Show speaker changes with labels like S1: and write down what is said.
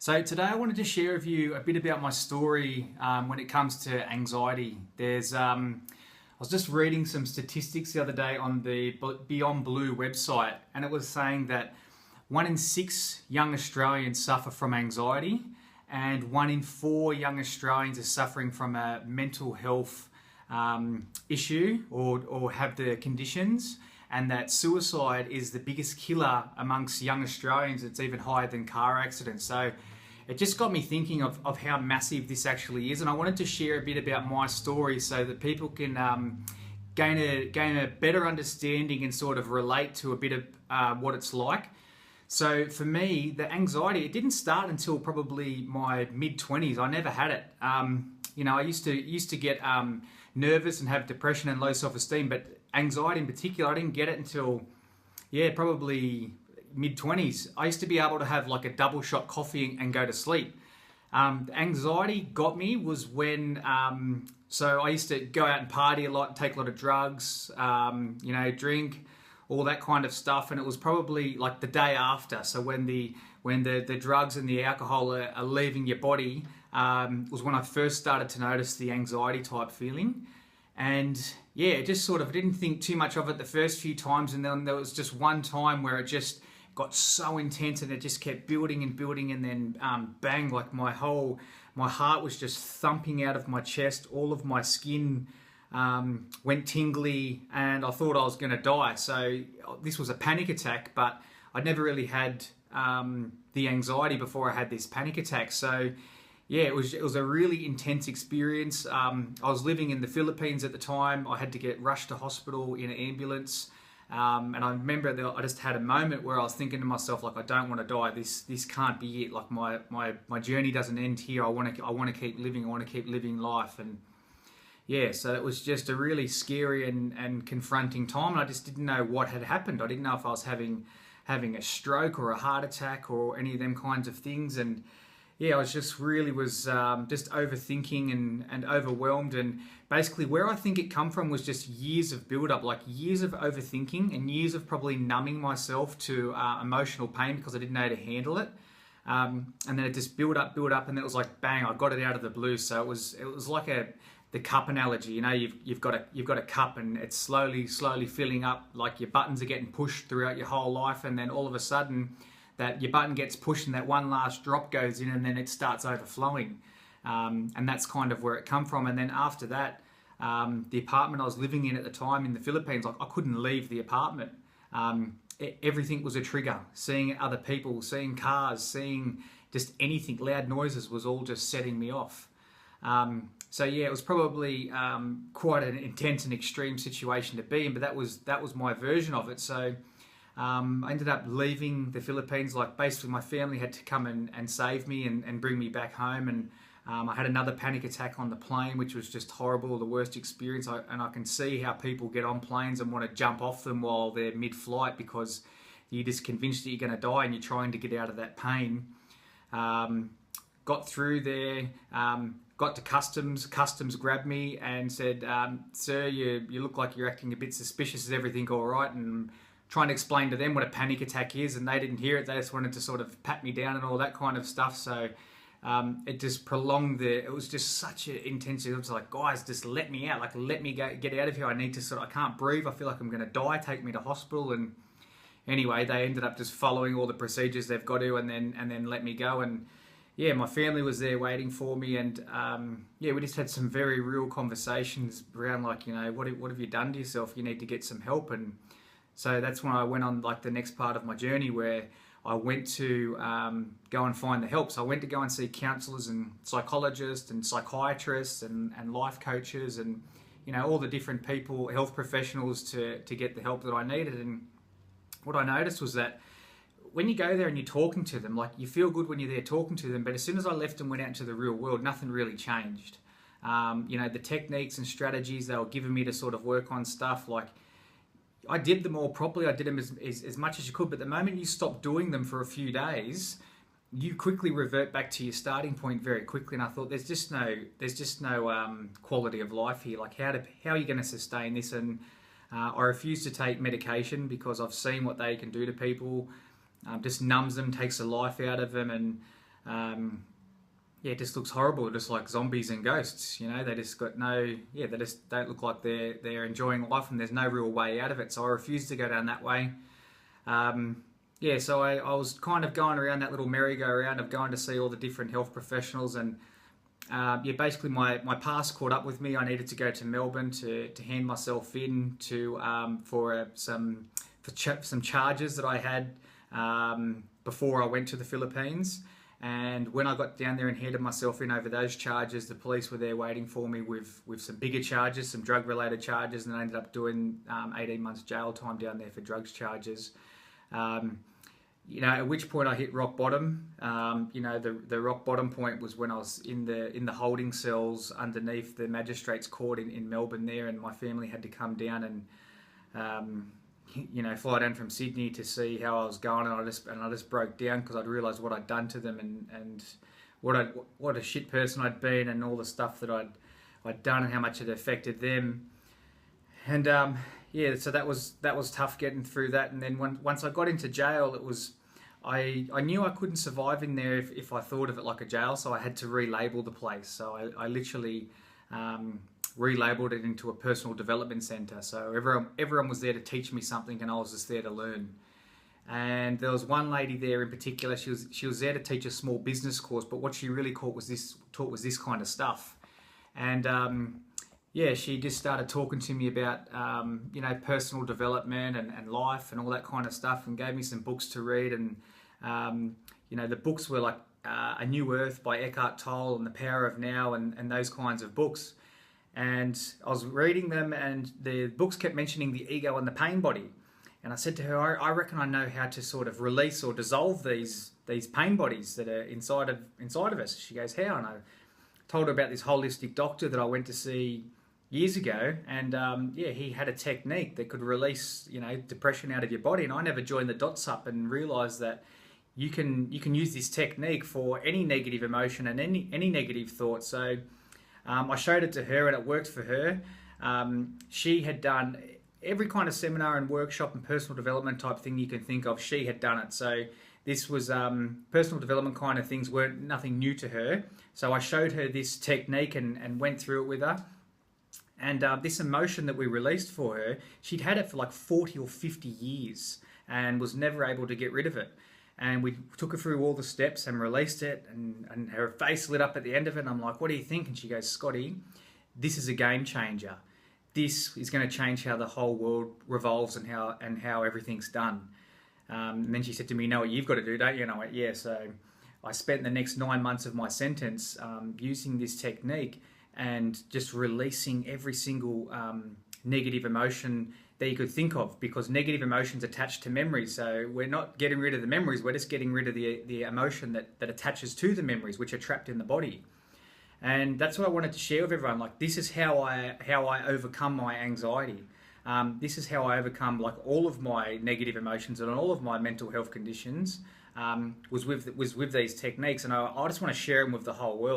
S1: So today I wanted to share with you a bit about my story when it comes to anxiety. I was just reading some statistics the other day on the Beyond Blue website, and it was saying that 1 in 6 young Australians suffer from anxiety, and 1 in 4 young Australians are suffering from a mental health issue or have the conditions, and that suicide is the biggest killer amongst young Australians. It's even higher than car accidents. So it just got me thinking of how massive this actually is, and I wanted to share a bit about my story so that people can gain a better understanding and sort of relate to a bit of what it's like. So for me, the anxiety, it didn't start until probably my mid-20s. I never had it. I used to get nervous and have depression and low self-esteem, but anxiety in particular, I didn't get it until, probably mid-20s. I used to be able to have like a double shot coffee and go to sleep. Anxiety got me was when, so I used to go out and party a lot, take a lot of drugs, drink, all that kind of stuff. And it was probably like the day after. So when the drugs and the alcohol are leaving your body, was when I first started to notice the anxiety type feeling. And it just sort of didn't think too much of it the first few times. And then there was just one time where it just got so intense and it just kept building and building, and then bang, like my heart was just thumping out of my chest. All of my skin went tingly, and I thought I was going to die. So this was a panic attack, but I'd never really had the anxiety before I had this panic attack. So it was a really intense experience. I was living in the Philippines at the time. I had to get rushed to hospital in an ambulance. And I remember that I just had a moment where I was thinking to myself, like, I don't want to die. This can't be it. Like my journey doesn't end here. I want to keep living. I want to keep living life. And so it was just a really scary and confronting time. And I just didn't know what had happened. I didn't know if I was having a stroke or a heart attack or any of them kinds of things. And I was just just overthinking and overwhelmed. And basically where I think it come from was just years of build up, like years of overthinking and years of probably numbing myself to emotional pain because I didn't know how to handle it. And then it just built up, and then it was like, bang, I got it out of the blue. So it was like the cup analogy. You've got a cup and it's slowly filling up, like your buttons are getting pushed throughout your whole life, and then all of a sudden that your button gets pushed and that one last drop goes in, and then it starts overflowing. And that's kind of where it come from. And then after that, the apartment I was living in at the time in the Philippines, I couldn't leave the apartment. Everything was a trigger. Seeing other people, seeing cars, seeing just anything, loud noises was all just setting me off. It was probably quite an intense and extreme situation to be in, but that was my version of it. So I ended up leaving the Philippines. Like basically my family had to come and save me and bring me back home. And I had another panic attack on the plane, which was just horrible, the worst experience. And I can see how people get on planes and want to jump off them while they're mid-flight because you're just convinced that you're going to die and you're trying to get out of that pain. Got through there, got to customs. Customs grabbed me and said, "Sir, you look like you're acting a bit suspicious. Is everything all right?" And trying to explain to them what a panic attack is, and they didn't hear it. They just wanted to sort of pat me down and all that kind of stuff. So it just prolonged it was just such an intensity. It was like, guys, just let me out. Like, let me get out of here. I can't breathe. I feel like I'm going to die. Take me to hospital. And anyway, they ended up just following all the procedures they've got to, and then let me go. And my family was there waiting for me. And we just had some very real conversations around like, what have you done to yourself? You need to get some help. And so that's when I went on like the next part of my journey where I went to go and find the help. So I went to go and see counsellors and psychologists and psychiatrists and life coaches and, all the different people, health professionals to get the help that I needed. And what I noticed was that when you go there and you're talking to them, like you feel good when you're there talking to them, but as soon as I left and went out into the real world, nothing really changed. The techniques and strategies they were giving me to sort of work on stuff, like I did them all properly. I did them as much as you could, but the moment you stop doing them for a few days, you quickly revert back to your starting point very quickly. And I thought, there's just no quality of life here. Like, how are you going to sustain this? And I refuse to take medication because I've seen what they can do to people. Just numbs them, takes the life out of them, and yeah, it just looks horrible, just like zombies and ghosts. You know, they just got no, yeah, they just don't look like they're enjoying life, and there's no real way out of it. So I refused to go down that way. Yeah, so I was kind of going around that little merry-go-round of going to see all the different health professionals, and yeah, basically my past caught up with me. I needed to go to Melbourne to hand myself in to for some charges that I had before I went to the Philippines. And when I got down there and handed myself in over those charges, the police were there waiting for me with some bigger charges, some drug-related charges, and I ended up doing 18 months jail time down there for drugs charges. You know, at which point I hit rock bottom. You know, the rock bottom point was when I was in the holding cells underneath the magistrates' court in Melbourne there, and my family had to come down and you know, fly down from Sydney to see how I was going, and I just broke down because I'd realised what I'd done to them, and what a shit person I'd been, and all the stuff that I'd done, and how much it affected them. And yeah, so that was tough getting through that. And then once I got into jail, it was I knew I couldn't survive in there if I thought of it like a jail, so I had to relabel the place. So I literally relabeled it into a personal development centre. So everyone was there to teach me something, and I was just there to learn. And there was one lady there in particular. She was there to teach a small business course, but what she really taught was this kind of stuff. And yeah, she just started talking to me about you know, personal development and life and all that kind of stuff, and gave me some books to read. And you know, the books were like A New Earth by Eckhart Tolle and The Power of Now and those kinds of books. And I was reading them, and the books kept mentioning the ego and the pain body. And I said to her, I reckon I know how to sort of release or dissolve these pain bodies that are inside of us. She goes, how? And I told her about this holistic doctor that I went to see years ago, and yeah, he had a technique that could release, you know, depression out of your body. And I never joined the dots up and realised that you can use this technique for any negative emotion and any negative thought. So I showed it to her, and it worked for her. She had done every kind of seminar and workshop and personal development type thing you can think of. She had done it. So this was personal development kind of things weren't nothing new to her. So I showed her this technique and went through it with her. And this emotion that we released for her, she'd had it for like 40 or 50 years and was never able to get rid of it. And we took her through all the steps and released it, and her face lit up at the end of it. And I'm like, what do you think? And she goes, Scotty, this is a game changer. This is going to change how the whole world revolves and how everything's done. And then she said to me, you know what you've got to do, don't you? And I went, yeah. So I spent the next 9 months of my sentence using this technique and just releasing every single negative emotion that you could think of, because negative emotions attach to memories. So we're not getting rid of the memories, we're just getting rid of the emotion that attaches to the memories, which are trapped in the body. And that's what I wanted to share with everyone. Like, this is how I overcome my anxiety. This is how I overcome like all of my negative emotions and all of my mental health conditions was with these techniques. And I just want to share them with the whole world.